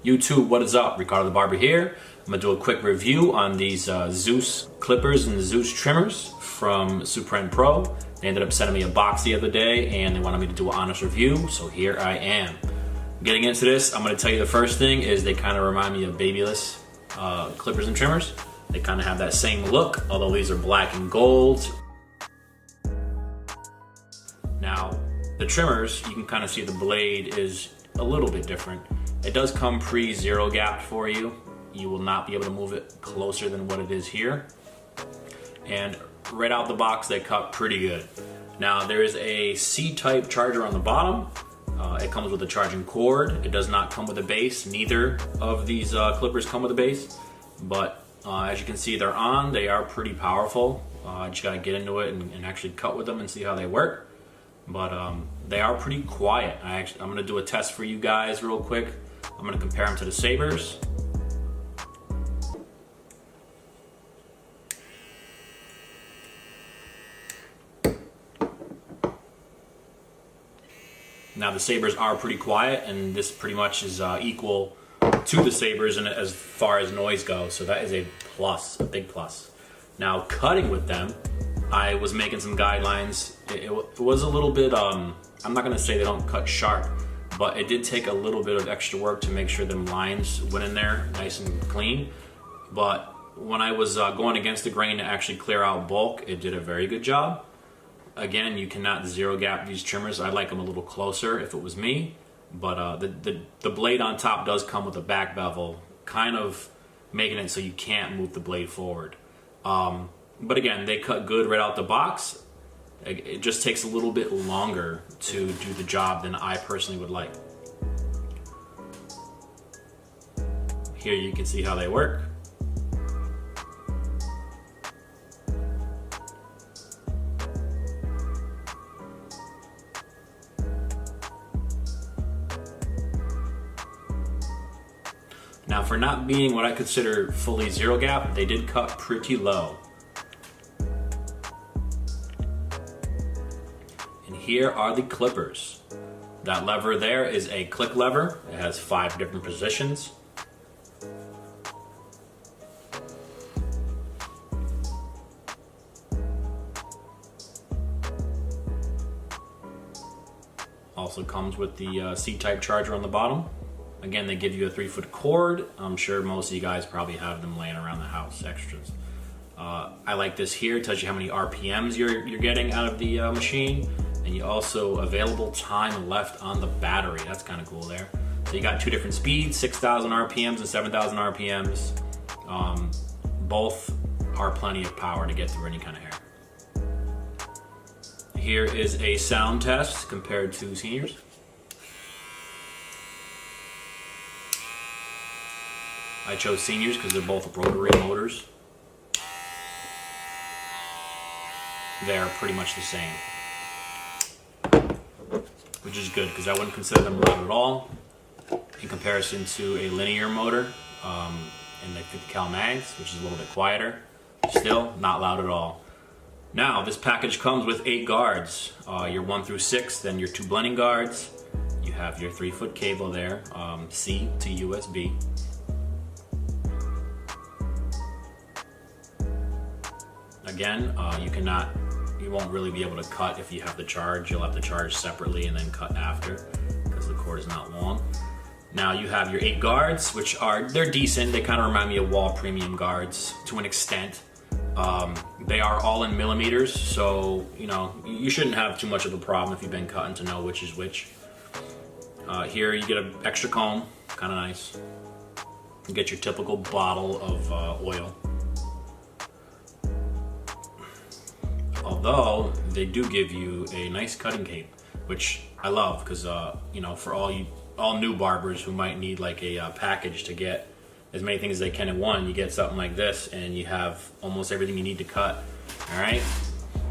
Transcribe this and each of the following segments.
YouTube, what is up? Ricardo the Barber here. I'm gonna do a quick review on these Zeus clippers and Zeus trimmers from Suprent Pro. They ended up sending me a box the other day and they wanted me to do an honest review, so here I am. Getting into this, I'm gonna tell you the first thing is they kind of remind me of Babyless clippers and trimmers. They kind of have that same look, although these are black and gold. Now, the trimmers, you can kind of see the blade is a little bit different. It does come pre-zero gap for you. You will not be able to move it closer than what it is here. And right out the box, they cut pretty good. Now, there is a C-type charger on the bottom. It comes with a charging cord. It does not come with a base. Neither of these clippers come with a base. But as you can see, they're on. They are pretty powerful. Just gotta get into it and actually cut with them and see how they work. But they are pretty quiet. I'm gonna do a test for you guys real quick. I'm gonna compare them to the sabers. Now the sabers are pretty quiet, and this pretty much is equal to the sabers in as far as noise goes. So that is a plus, a big plus. Now cutting with them, I was making some guidelines. It was a little bit, I'm not gonna say they don't cut sharp, but it did take a little bit of extra work to make sure them lines went in there nice and clean. But when I was going against the grain to actually clear out bulk, it did a very good job. Again, you cannot zero gap these trimmers. I like them a little closer if it was me, but the blade on top does come with a back bevel, kind of making it so you can't move the blade forward. But again, they cut good right out the box. It just takes a little bit longer to do the job than I personally would like. Here you can see how they work. Now, for not being what I consider fully zero gap, they did cut pretty low. And here are the clippers. That lever there is a click lever. It has 5 different positions. Also comes with the C-type charger on the bottom. Again, they give you a 3-foot cord. I'm sure most of you guys probably have them laying around the house, extras. I like this here. It tells you how many RPMs you're getting out of the machine. And you also available time left on the battery. That's kind of cool there. So you got 2 different speeds, 6,000 RPMs and 7,000 RPMs. Both are plenty of power to get through any kind of hair. Here is a sound test compared to seniors. I chose seniors because they're both rotary motors. They're pretty much the same, which is good because I wouldn't consider them loud at all in comparison to a linear motor in the 50 cal mags, which is a little bit quieter. Still not loud at all. Now this package comes with 8 guards, your 1 through 6, then your 2 blending guards. You have your 3-foot cable there, C to USB. Again, you won't really be able to cut if you have the charge. You'll have to charge separately and then cut after because the cord is not long. Now you have your 8 guards, which they're decent. They kind of remind me of wall premium guards to an extent. They are all in millimeters, so you shouldn't have too much of a problem if you've been cutting to know which is which. Here you get an extra comb, kind of nice. You get your typical bottle of oil. Although they do give you a nice cutting cape, which I love because for all new barbers who might need like a package to get as many things as they can in one, you get something like this and you have almost everything you need to cut. All right.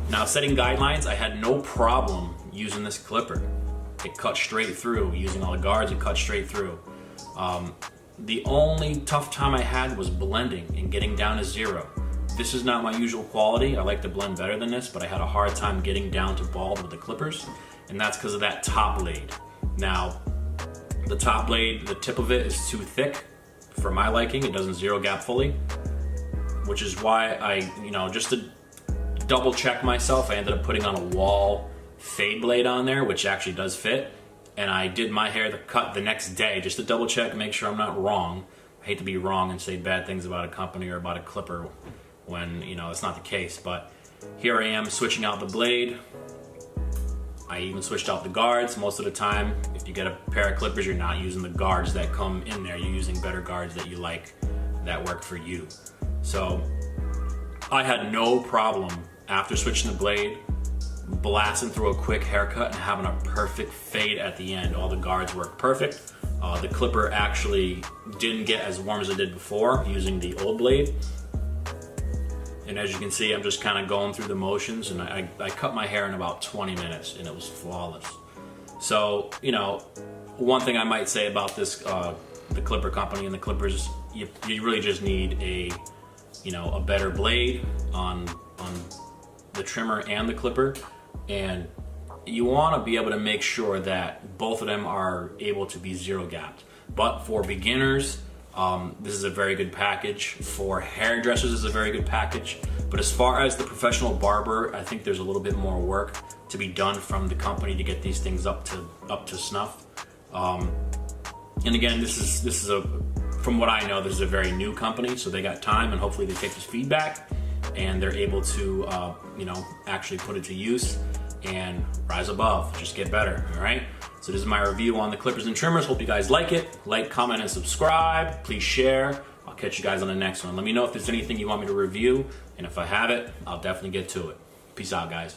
Now setting guidelines, I had no problem using this clipper. It cut straight through. Using all the guards, it cut straight through. The only tough time I had was blending and getting down to 0. This is not my usual quality. I like to blend better than this, but I had a hard time getting down to bald with the clippers, and that's because of that top blade. Now, The top blade, the tip of it is too thick for my liking. It doesn't zero gap fully, which is why I, just to double check myself, I ended up putting on a wall fade blade on there, which actually does fit. And I did my hair the cut the next day just to double check and make sure I'm not wrong. I hate to be wrong and say bad things about a company or about a clipper when, it's not the case. But here I am switching out the blade. I even switched out the guards. Most of the time, if you get a pair of clippers, you're not using the guards that come in there. You're using better guards that you like, that work for you. So I had no problem after switching the blade, blasting through a quick haircut and having a perfect fade at the end. All the guards worked perfect. The clipper actually didn't get as warm as it did before using the old blade. And as you can see, I'm just kind of going through the motions, and I cut my hair in about 20 minutes and it was flawless. So, one thing I might say about this, the clipper company and the clippers, you really just need a better blade on the trimmer and the clipper. And you want to be able to make sure that both of them are able to be zero gapped. But for beginners, this is a very good package. For hairdressers, is a very good package. But as far as the professional barber, I think there's a little bit more work to be done from the company to get these things up to snuff. And again, this is from what I know, this is a very new company, so they got time, and hopefully they take this feedback and they're able to actually put it to use and rise above, just get better. All right, so this is my review on the clippers and trimmers. Hope you guys like it. Like, comment, and subscribe. Please share. I'll catch you guys on the next one. Let me know if there's anything you want me to review, and if I have it, I'll definitely get to it. Peace out, guys.